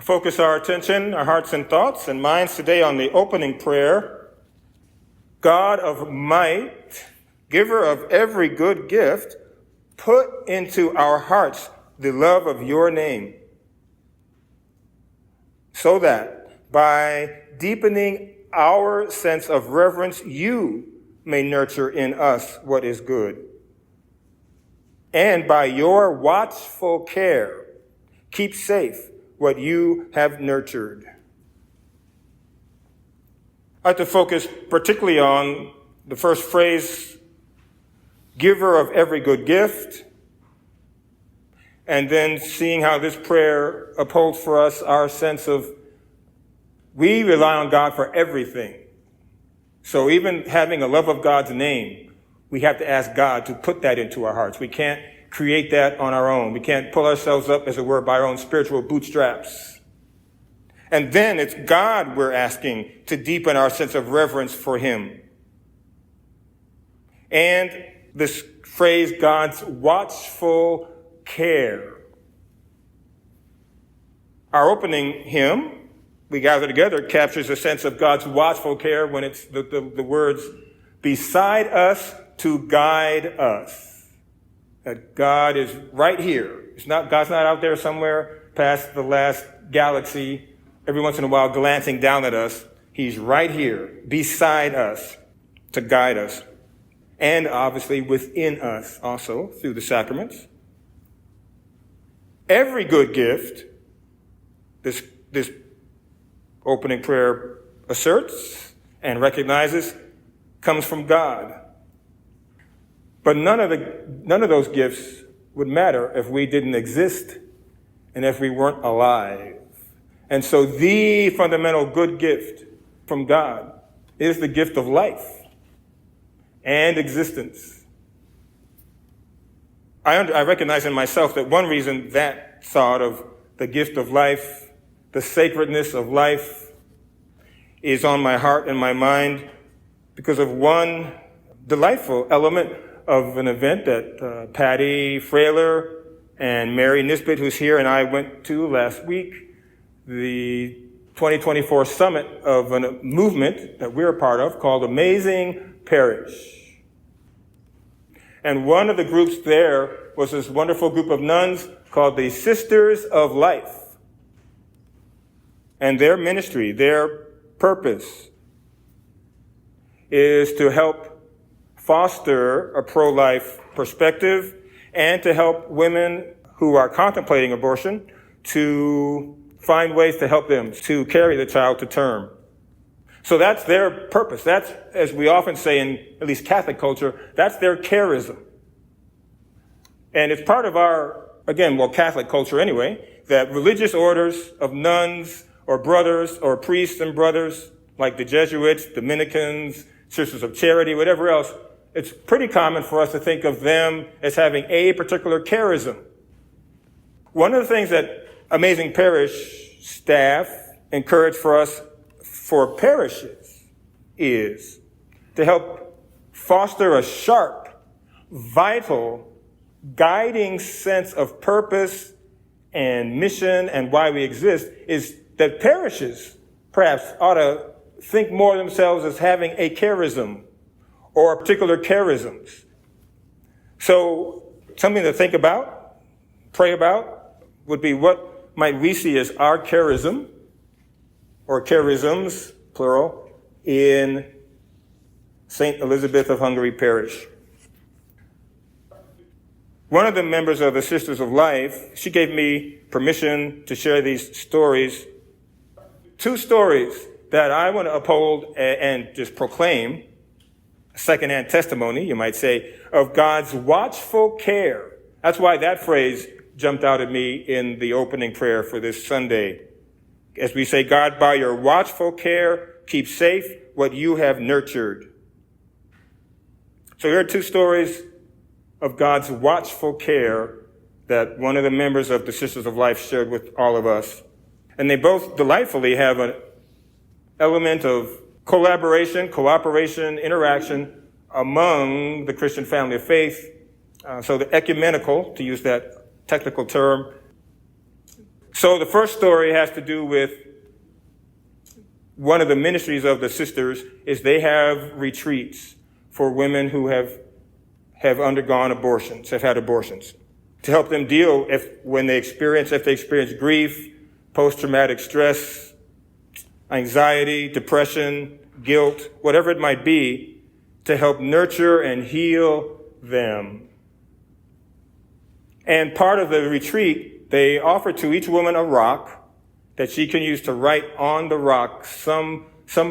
Focus our attention, our hearts and thoughts and minds today on the opening prayer. God of might, giver of every good gift, put into our hearts the love of your name, so that by deepening our sense of reverence, you may nurture in us what is good. And by your watchful care, keep safe what you have nurtured. I'd like to focus particularly on the first phrase, giver of every good gift, and then seeing how this prayer upholds for us our sense of we rely on God for everything. So even having a love of God's name, we have to ask God to put that into our hearts. We can't create that on our own. We can't pull ourselves up, as it were, by our own spiritual bootstraps. And then it's God we're asking to deepen our sense of reverence for him. And this phrase, God's watchful care. Our opening hymn, We Gather Together, captures a sense of God's watchful care when it's the words, beside us to guide us. That God is right here. God's not out there somewhere past the last galaxy, every once in a while glancing down at us. He's right here, beside us, to guide us. And obviously within us also, through the sacraments. Every good gift, this opening prayer asserts and recognizes, comes from God. But none of those gifts would matter if we didn't exist and if we weren't alive. And so the fundamental good gift from God is the gift of life and existence. I recognize in myself that one reason that thought of the gift of life, the sacredness of life, is on my heart and my mind because of one delightful element of an event that Patty Frailer and Mary Nisbet, who's here, and I went to last week, the 2024 summit of a movement that we're a part of called Amazing Parish. And one of the groups there was this wonderful group of nuns called the Sisters of Life. And their ministry, their purpose, is to help foster a pro-life perspective and to help women who are contemplating abortion to find ways to help them to carry the child to term. So that's their purpose. That's, as we often say in at least Catholic culture, that's their charism. And it's part of our, Catholic culture anyway, that religious orders of nuns or brothers or priests and brothers, like the Jesuits, Dominicans, Sisters of Charity, whatever else, it's pretty common for us to think of them as having a particular charism. One of the things that Amazing Parish staff encourage for us for parishes is to help foster a sharp, vital, guiding sense of purpose and mission and why we exist, is that parishes perhaps ought to think more of themselves as having a charism or particular charisms. So something to think about, pray about, would be what might we see as our charism, or charisms, plural, in St. Elizabeth of Hungary Parish. One of the members of the Sisters of Life, she gave me permission to share these stories. 2 stories that I want to uphold and just proclaim, secondhand testimony, you might say, of God's watchful care. That's why that phrase jumped out at me in the opening prayer for this Sunday. As we say, God, by your watchful care, keep safe what you have nurtured. So here are 2 stories of God's watchful care that one of the members of the Sisters of Life shared with all of us. And they both delightfully have an element of collaboration, cooperation, interaction among the Christian family of faith. So the ecumenical, to use that technical term. So the first story has to do with one of the ministries of the sisters is they have retreats for women who have undergone abortions, have had abortions, to help them deal if they experience grief, post-traumatic stress, anxiety, depression, guilt, whatever it might be, to help nurture and heal them. And part of the retreat, they offer to each woman a rock that she can use to write on the rock some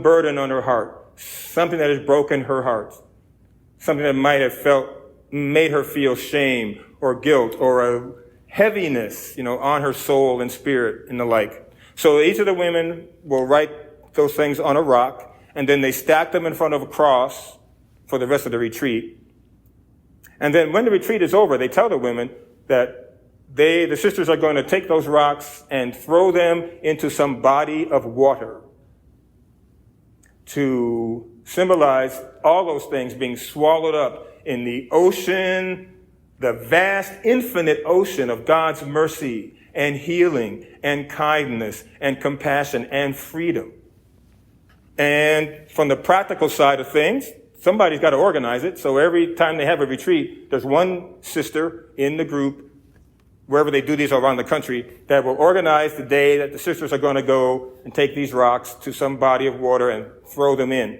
burden on her heart, something that has broken her heart, something that might have made her feel shame or guilt or a heaviness, on her soul and spirit and the like. So each of the women will write those things on a rock, and then they stack them in front of a cross for the rest of the retreat. And then when the retreat is over, they tell the women that the sisters are going to take those rocks and throw them into some body of water to symbolize all those things being swallowed up in the ocean, the vast, infinite ocean of God's mercy and healing and kindness and compassion and freedom. And from the practical side of things, somebody's got to organize it. So every time they have a retreat, there's one sister in the group, wherever they do these around the country, that will organize the day that the sisters are going to go and take these rocks to some body of water and throw them in.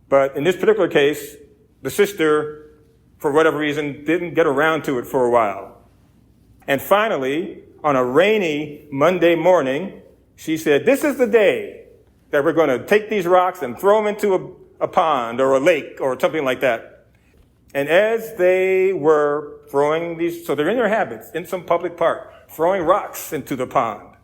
But in this particular case, the sister, for whatever reason, didn't get around to it for a while. And finally, on a rainy Monday morning, she said, "This is the day that we're going to take these rocks and throw them into a pond or a lake or something like that." And as they were throwing these, so they're in their habits, in some public park, throwing rocks into the pond.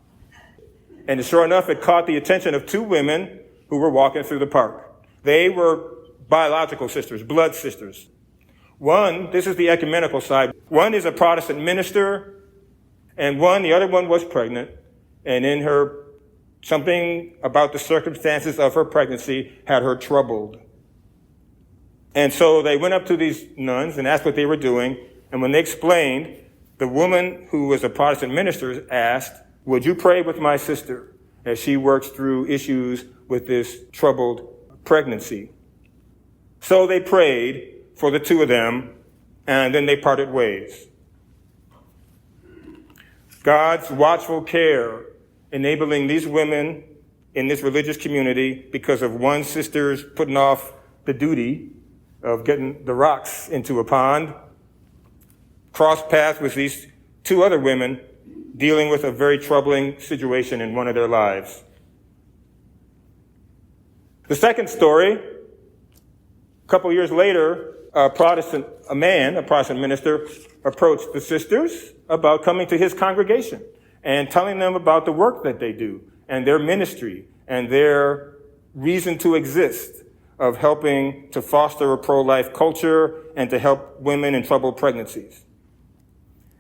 And sure enough, it caught the attention of two women who were walking through the park. They were biological sisters, blood sisters. One, this is the ecumenical side. One is a Protestant minister, and the other one was pregnant. And in her, something about the circumstances of her pregnancy had her troubled. And so they went up to these nuns and asked what they were doing. And when they explained, the woman who was a Protestant minister asked, "Would you pray with my sister as she works through issues with this troubled pregnancy?" So they prayed for the two of them, and then they parted ways. God's watchful care enabling these women in this religious community, because of one sister's putting off the duty of getting the rocks into a pond, crossed paths with these two other women dealing with a very troubling situation in one of their lives. The second story, a couple years later, a Protestant minister, approached the sisters about coming to his congregation and telling them about the work that they do and their ministry and their reason to exist of helping to foster a pro-life culture and to help women in troubled pregnancies.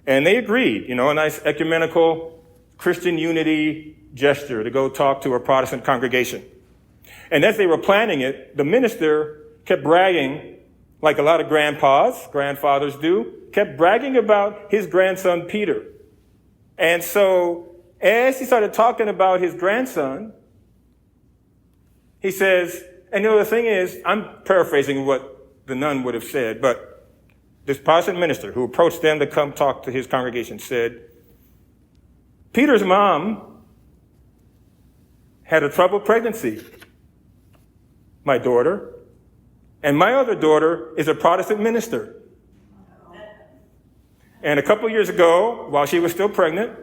And they agreed, a nice ecumenical Christian unity gesture to go talk to a Protestant congregation. And as they were planning it, the minister kept bragging, like a lot of grandfathers do, kept bragging about his grandson, Peter. And so as he started talking about his grandson, he says, and the thing is, I'm paraphrasing what the nun would have said, but this Protestant minister who approached them to come talk to his congregation said, "Peter's mom had a troubled pregnancy, my daughter, and my other daughter is a Protestant minister. And a couple years ago, while she was still pregnant,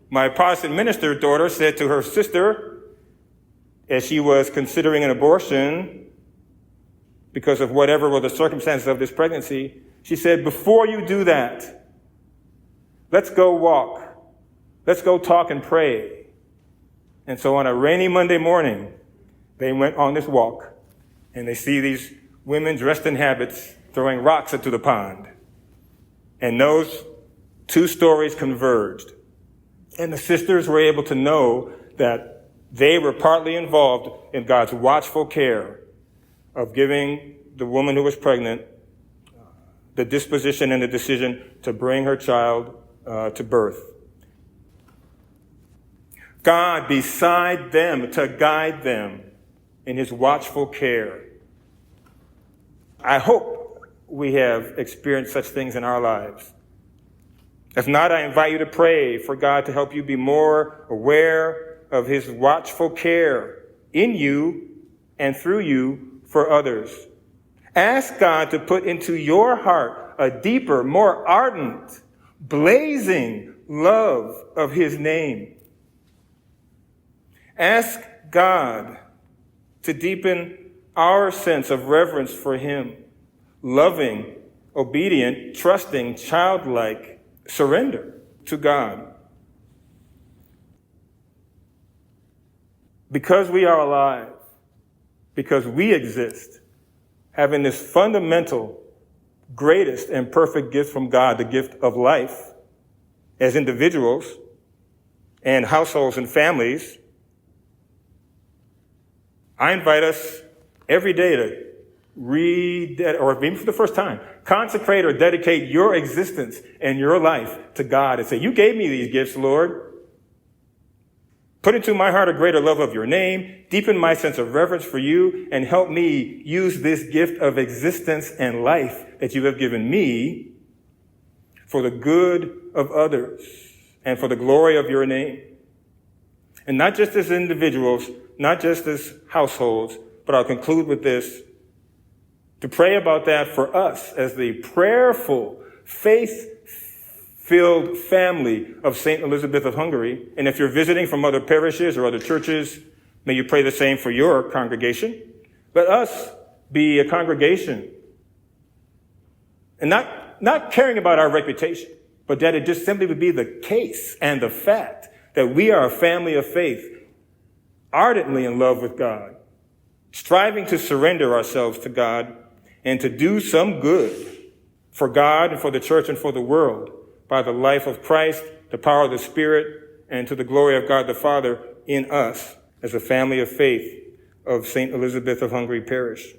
my Protestant minister daughter said to her sister, as she was considering an abortion because of whatever were the circumstances of this pregnancy, she said, 'Before you do that, let's go walk. Let's go talk and pray.' And so on a rainy Monday morning, they went on this walk, and they see these women dressed in habits throwing rocks into the pond. And those two stories converged. And the sisters were able to know that they were partly involved in God's watchful care of giving the woman who was pregnant the disposition and the decision to bring her child to birth. God beside them to guide them in his watchful care. I hope we have experienced such things in our lives. If not, I invite you to pray for God to help you be more aware of his watchful care in you and through you for others. Ask God to put into your heart a deeper, more ardent, blazing love of his name. Ask God to deepen our sense of reverence for him, loving, obedient, trusting, childlike surrender to God. Because we are alive, because we exist, having this fundamental, greatest, and perfect gift from God, the gift of life, as individuals and households and families, I invite us every day to read, or maybe for the first time, consecrate or dedicate your existence and your life to God and say, you gave me these gifts, Lord. Put into my heart a greater love of your name, deepen my sense of reverence for you, and help me use this gift of existence and life that you have given me for the good of others and for the glory of your name. And not just as individuals, not just as households, but I'll conclude with this, to pray about that for us as the prayerful, faith-filled family of St. Elizabeth of Hungary. And if you're visiting from other parishes or other churches, may you pray the same for your congregation. Let us be a congregation and not caring about our reputation, but that it just simply would be the case and the fact that we are a family of faith, ardently in love with God, striving to surrender ourselves to God and to do some good for God and for the church and for the world by the life of Christ, the power of the Spirit, and to the glory of God the Father in us as a family of faith of St. Elizabeth of Hungary Parish.